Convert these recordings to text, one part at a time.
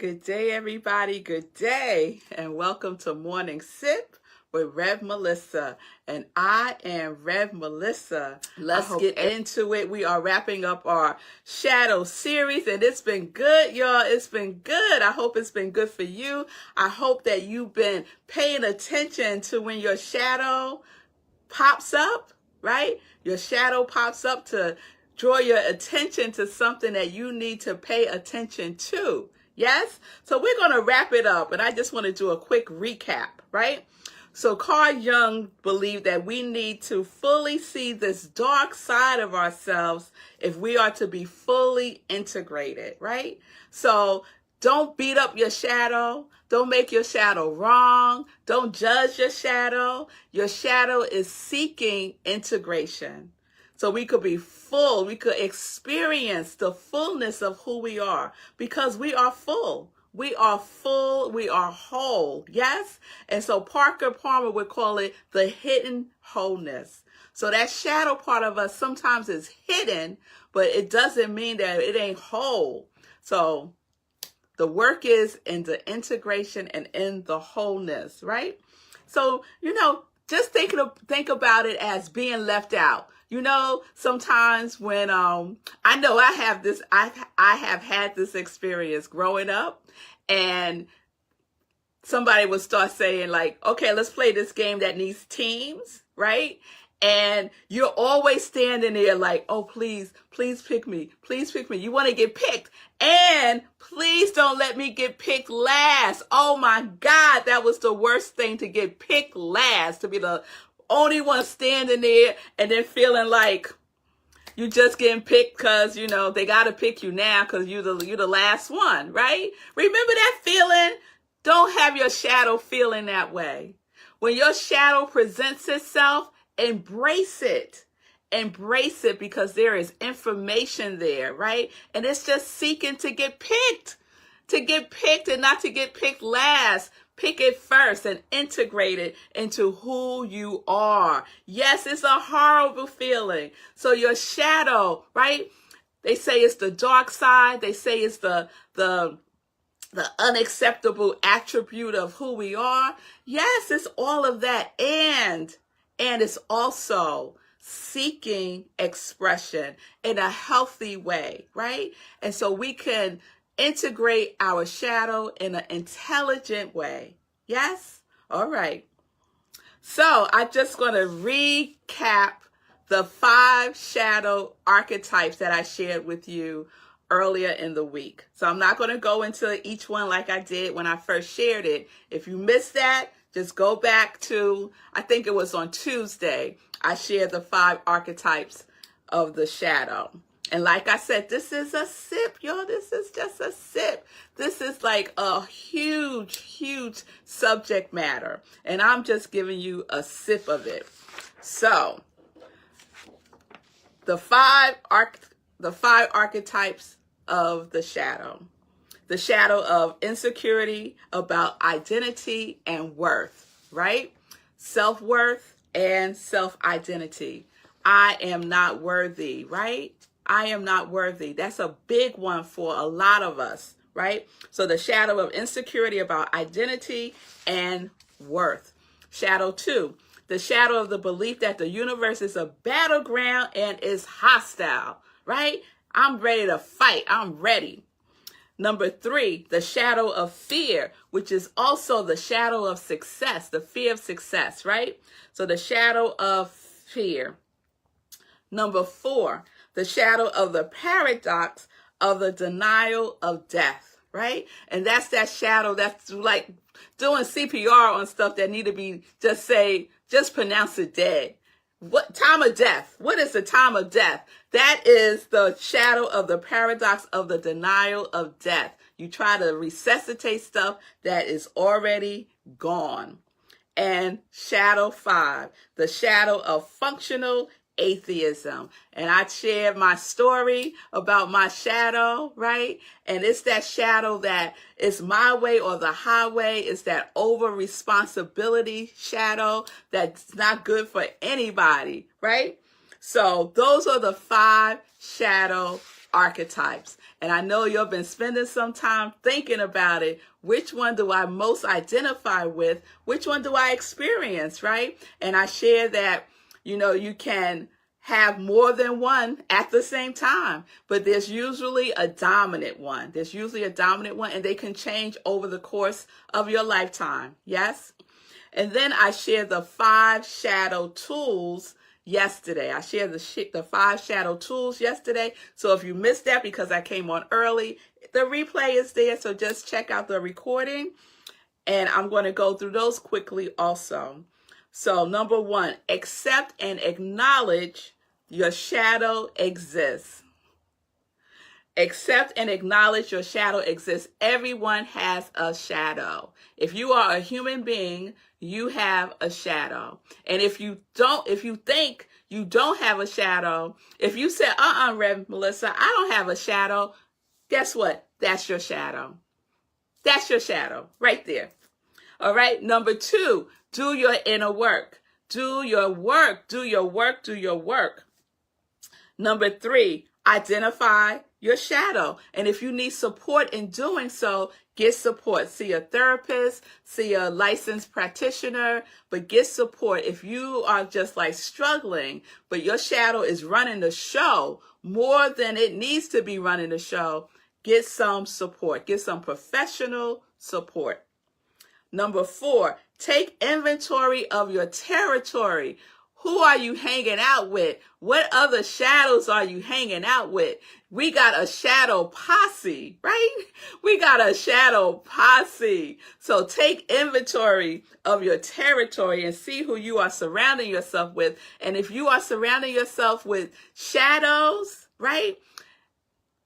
Good day, everybody. Good day, and welcome to Morning Sip with Rev Melissa. And I am Rev Melissa. Let's get into it. We are wrapping up our shadow series, and it's been good, y'all. It's been good. I hope it's been good for you. I hope that you've been paying attention to when your shadow pops up, right? Your shadow pops up to draw your attention to something that you need to pay attention to. Yes? So we're going to wrap it up, and I just want to do a quick recap, right? So Carl Jung believed that we need to fully see this dark side of ourselves if we are to be fully integrated, right? So don't beat up your shadow. Don't make your shadow wrong. Don't judge your shadow. Your shadow is seeking integration. So we could be full, we could experience the fullness of who we are, because we are full. We are full, we are whole, yes? And so Parker Palmer would call it the hidden wholeness. So that shadow part of us sometimes is hidden, but it doesn't mean that it ain't whole. So the work is in the integration and in the wholeness, right? So, just think about it as being left out. Sometimes when I know I have had this experience growing up, and somebody would start saying like, okay, let's play this game that needs teams, right? And you're always standing there like, oh, please pick me. Please pick me. You want to get picked. And please don't let me get picked last. Oh my God, that was the worst thing, to get picked last, to be the only one standing there and then feeling like you just getting picked because, they got to pick you now because you're the last one, right? Remember that feeling? Don't have your shadow feeling that way. When your shadow presents itself, embrace it. Embrace it, because there is information there, right? And it's just seeking to get picked and not to get picked last. Pick it first and integrate it into who you are. Yes, it's a horrible feeling. So your shadow, right? They say it's the dark side. They say it's the unacceptable attribute of who we are. Yes, it's all of that. And it's also seeking expression in a healthy way, right? And so we can integrate our shadow in an intelligent way. Yes? All right. So I'm just going to recap the 5 shadow archetypes that I shared with you earlier in the week. So I'm not going to go into each one like I did when I first shared it. If you missed that, just go back to, I think it was on Tuesday, I shared the 5 archetypes of the shadow. And like I said, this is a sip, y'all. This is just a sip. This is like a huge, huge subject matter. And I'm just giving you a sip of it. So, the 5 archetypes of the shadow. The shadow of insecurity about identity and worth, right? Self-worth and self-identity. I am not worthy, right? I am not worthy. That's a big one for a lot of us, right? So the shadow of insecurity about identity and worth. Shadow 2, the shadow of the belief that the universe is a battleground and is hostile, right? I'm ready to fight. I'm ready. Number 3, the shadow of fear, which is also the shadow of success, the fear of success, right? So the shadow of fear. Number 4, the shadow of the paradox of the denial of death, right? And that's that shadow that's like doing CPR on stuff that need to be just pronounce it dead. What time of death? What is the time of death? That is the shadow of the paradox of the denial of death. You try to resuscitate stuff that is already gone. And shadow 5, the shadow of functional atheism. And I shared my story about my shadow, right? And it's that shadow that is my way or the highway. It's that over responsibility shadow that's not good for anybody, right? So those are the 5 shadow archetypes. And I know you've been spending some time thinking about it. Which one do I most identify with? Which one do I experience, right? And I share that, you can have more than one at the same time, but there's usually a dominant one. And they can change over the course of your lifetime. Yes? And then I share the 5 shadow tools yesterday. I shared the 5 shadow tools yesterday. So if you missed that because I came on early, the replay is there. So just check out the recording. And I'm going to go through those quickly also. So number 1, accept and acknowledge your shadow exists. Accept and acknowledge your shadow exists. Everyone has a shadow. If you are a human being, you have a shadow. And if you think you don't have a shadow, if you say, Rev Melissa, I don't have a shadow, guess what? That's your shadow. That's your shadow right there. All right. Number 2, do your inner work. Do your work. Do your work. Do your work. Number 3, identify your shadow. And if you need support in doing so, get support. See a therapist, see a licensed practitioner, but get support. If you are just like struggling, but your shadow is running the show more than it needs to be running the show, get some support. Get some professional support. Number 4, take inventory of your territory. Who are you hanging out with? What other shadows are you hanging out with? We got a shadow posse, right? We got a shadow posse. So take inventory of your territory and see who you are surrounding yourself with. And if you are surrounding yourself with shadows, right?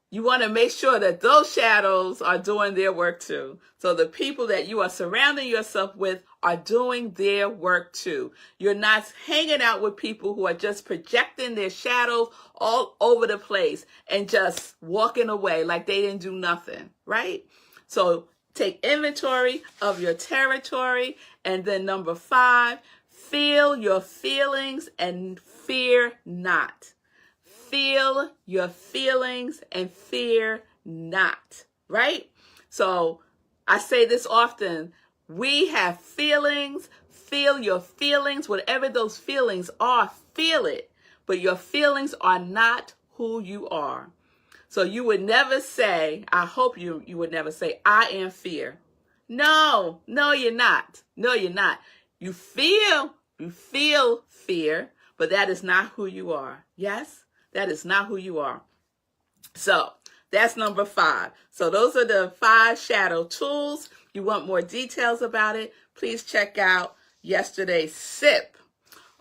You want to make sure that those shadows are doing their work too. So the people that you are surrounding yourself with are doing their work too. You're not hanging out with people who are just projecting their shadows all over the place and just walking away like they didn't do nothing, right? So take inventory of your territory. And then number 5, feel your feelings and fear not. Feel your feelings and fear not, right? So I say this often, we have feelings, feel your feelings, whatever those feelings are, feel it. But your feelings are not who you are. So you would never say, I hope you would never say, I am fear. No, you're not. No, you're not. You feel fear, but that is not who you are. Yes? That is not who you are. So that's number 5. So those are the 5 shadow tools. You want more details about it, please check out yesterday's SIP.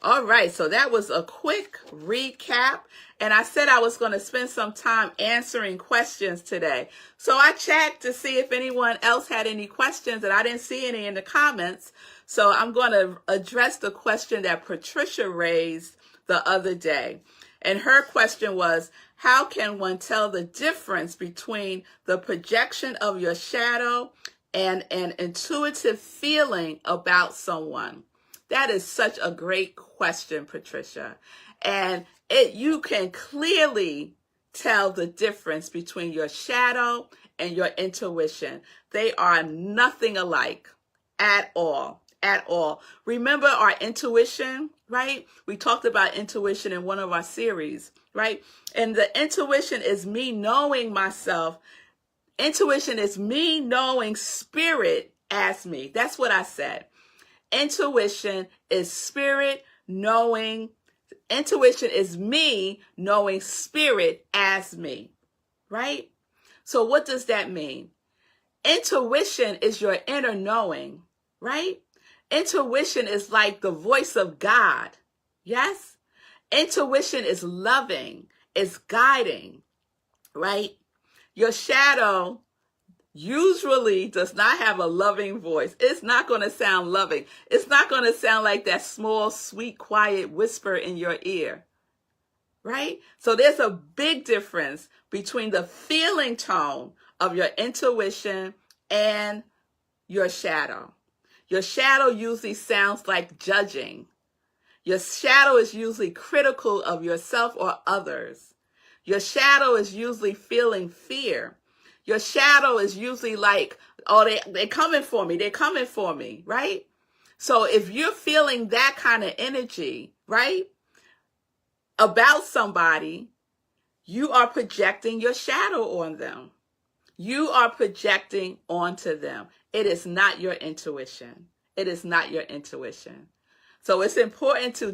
All right, so that was a quick recap. And I said I was going to spend some time answering questions today. So I checked to see if anyone else had any questions, and I didn't see any in the comments. So I'm going to address the question that Patricia raised the other day. And her question was, how can one tell the difference between the projection of your shadow and an intuitive feeling about someone? That is such a great question, Patricia. And you can clearly tell the difference between your shadow and your intuition. They are nothing alike at all. At all. Remember our intuition, right? We talked about intuition in one of our series, right? And the intuition is me knowing myself. Intuition is me knowing spirit as me. That's what I said. Intuition is spirit knowing. Intuition is me knowing spirit as me, right? So what does that mean? Intuition is your inner knowing, right? Intuition is like the voice of God. Yes? Intuition is loving, is guiding, right? Your shadow usually does not have a loving voice. It's not going to sound loving. It's not going to sound like that small, sweet, quiet whisper in your ear, right? So there's a big difference between the feeling tone of your intuition and your shadow. Your shadow usually sounds like judging. Your shadow is usually critical of yourself or others. Your shadow is usually feeling fear. Your shadow is usually like, oh, they're coming for me. They're coming for me, right? So if you're feeling that kind of energy, right, about somebody, you are projecting your shadow on them. You are projecting onto them. It is not your intuition. It is not your intuition. So it's important to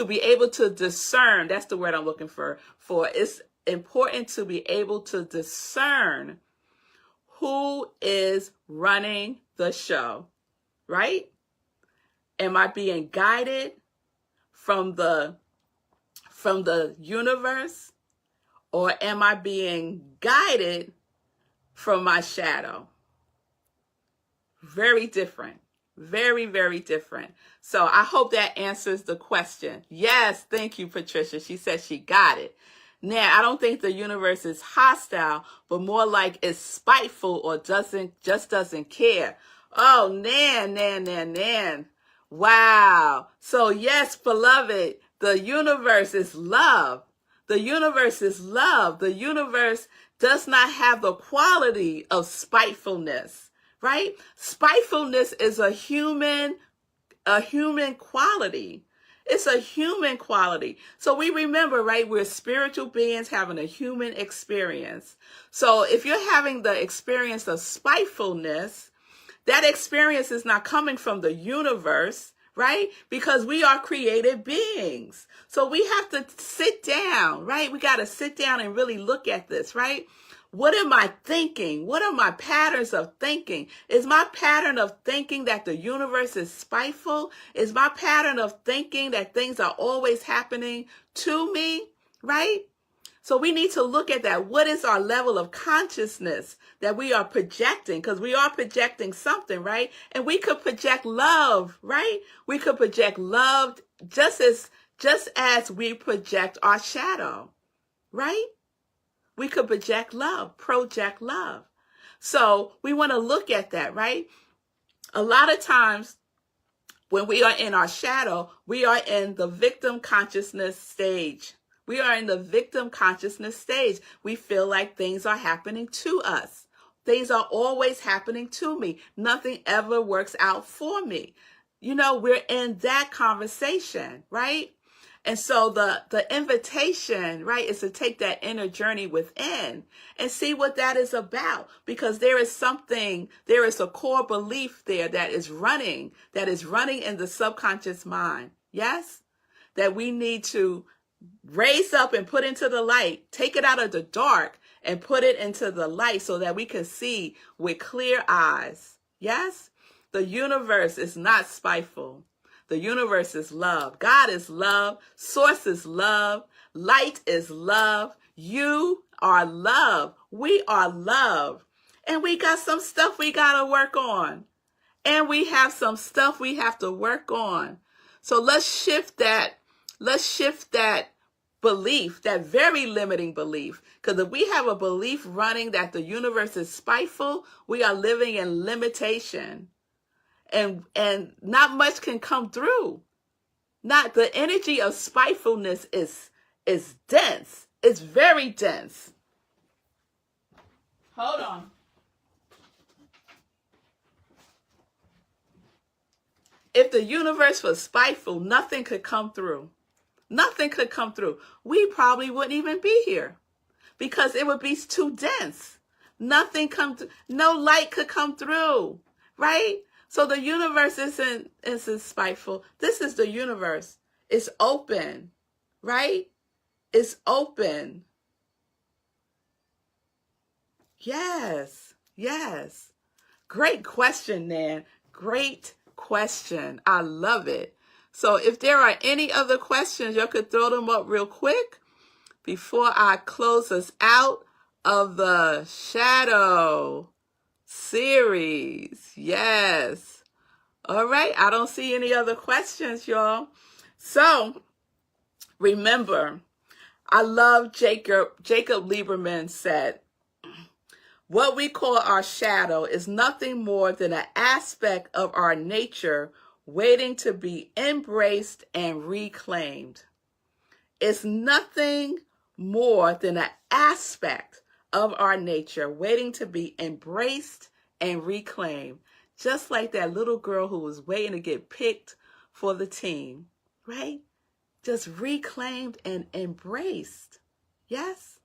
be able to discern. That's the word I'm looking for. It's important to be able to discern who is running the show, right? Am I being guided from the universe, or am I being guided from my shadow? Very different. Very, very different. So I hope that answers the question. Yes, thank you, Patricia. She said she got it. Now, I don't think the universe is hostile, but more like it's spiteful or just doesn't care. Oh, Nan. Wow. So yes, beloved, the universe is love. The universe is love. The universe does not have the quality of spitefulness, right? Spitefulness is a human quality. It's a human quality. So we remember, right, we're spiritual beings having a human experience. So if you're having the experience of spitefulness, that experience is not coming from the universe, right? Because we are created beings. So we have to sit down, right? We got to sit down and really look at this, right? What am I thinking? What are my patterns of thinking? Is my pattern of thinking that the universe is spiteful? Is my pattern of thinking that things are always happening to me, right? So we need to look at that. What is our level of consciousness that we are projecting? Because we are projecting something, right? And we could project love, right? We could project love just as we project our shadow, right? We could project love. So we want to look at that, right? A lot of times when we are in our shadow, we are in the victim consciousness stage. We are in the victim consciousness stage. We feel like things are happening to us. Things are always happening to me. Nothing ever works out for me. You know, we're in that conversation, right? And so the invitation, right, is to take that inner journey within and see what that is about. Because there is a core belief there that is running in the subconscious mind. Yes? That we need to raise up and put into the light, take it out of the dark and put it into the light so that we can see with clear eyes. Yes? The universe is not spiteful. The universe is love. God is love. Source is love. Light is love. You are love. We are love. And we got some stuff we got to work on. And we have some stuff we have to work on. So let's shift that belief, that very limiting belief. Because if we have a belief running that the universe is spiteful, we are living in limitation. And not much can come through. Not the energy of spitefulness is dense. It's very dense. Hold on. If the universe was spiteful, nothing could come through. Nothing could come through. We probably wouldn't even be here because it would be too dense. No light could come through, right? So the universe isn't spiteful. This is the universe. It's open, right? It's open. Yes. Great question, Nan. Great question. I love it. So if there are any other questions, you could throw them up real quick before I close us out of the shadow series. Yes. All right. I don't see any other questions, y'all. So remember, I love Jacob Lieberman said, what we call our shadow is nothing more than an aspect of our nature waiting to be embraced and reclaimed. is nothing more than an aspect of our nature waiting to be embraced and reclaimed. Just like that little girl who was waiting to get picked for the team, right? Just reclaimed and embraced. Yes?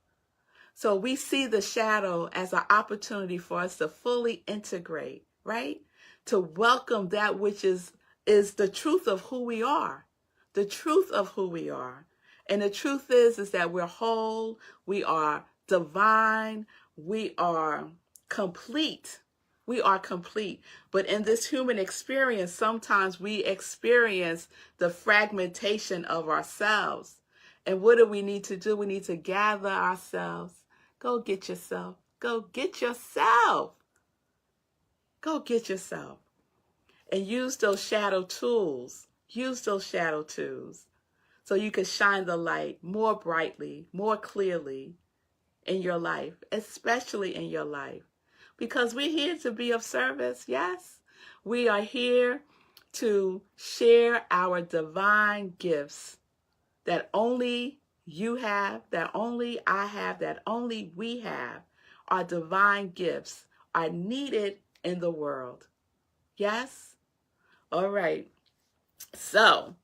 So we see the shadow as an opportunity for us to fully integrate, right? To welcome that which is the truth of who we are. The truth of who we are. And the truth is that we're whole, we are divine, we are complete. We are complete. But in this human experience, sometimes we experience the fragmentation of ourselves. And what do we need to do? We need to gather ourselves. Go get yourself. Go get yourself. Go get yourself. And use those shadow tools. Use those shadow tools so you can shine the light more brightly, more clearly in your life, especially in your life. Because we're here to be of service, yes? We are here to share our divine gifts that only you have, that only I have, that only we have. Our divine gifts are needed in the world. Yes? All right. So,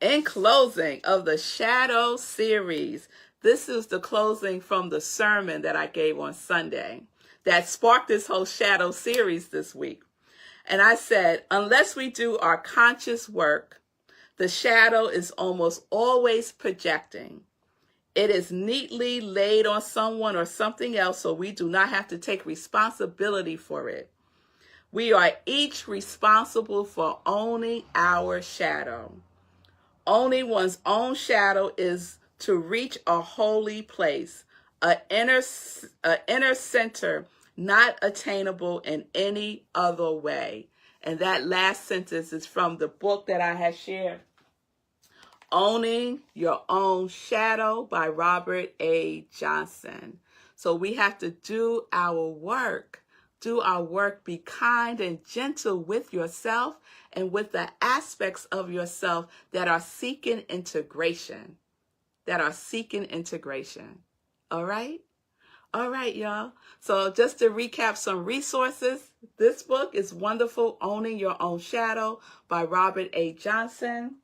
in closing of the Shadow series, this is the closing from the sermon that I gave on Sunday that sparked this whole shadow series this week. And I said, unless we do our conscious work, the shadow is almost always projecting. It is neatly laid on someone or something else, so we do not have to take responsibility for it. We are each responsible for owning our shadow. Owning one's own shadow is to reach a holy place, an inner center, not attainable in any other way. And that last sentence is from the book that I have shared, Owning Your Own Shadow by Robert A. Johnson. So we have to do our work. Do our work, be kind and gentle with yourself and with the aspects of yourself that are seeking integration. All right? All right, y'all. So just to recap some resources, this book is wonderful, Owning Your Own Shadow by Robert A. Johnson.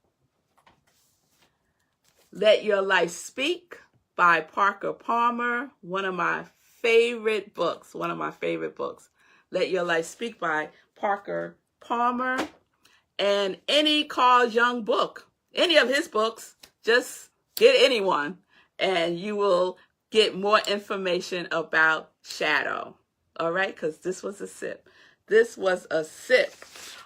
Let Your Life Speak by Parker Palmer, one of my favorite books. Let Your Life Speak by Parker Palmer. And any Carl Jung book, any of his books, just get anyone and you will get more information about shadow. All right, because this was a sip.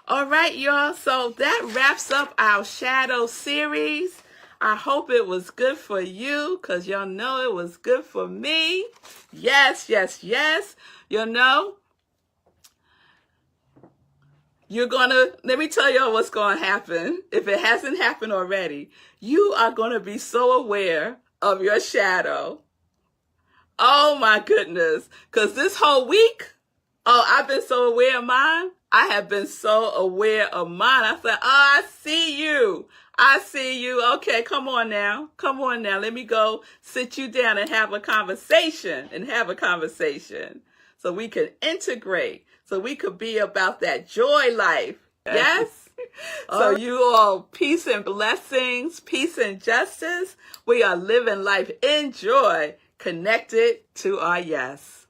All right, y'all. So that wraps up our shadow series. I hope it was good for you, because y'all know it was good for me. Yes. You know, let me tell y'all what's going to happen. If it hasn't happened already, you are going to be so aware of your shadow. Oh my goodness. Because this whole week, I've been so aware of mine. I have been so aware of mine. I said, I see you. Okay, come on now. Let me go sit you down and have a conversation. So we can integrate. So we could be about that joy life. Yes? So you all, peace and blessings, peace and justice. We are living life in joy, connected to our yes.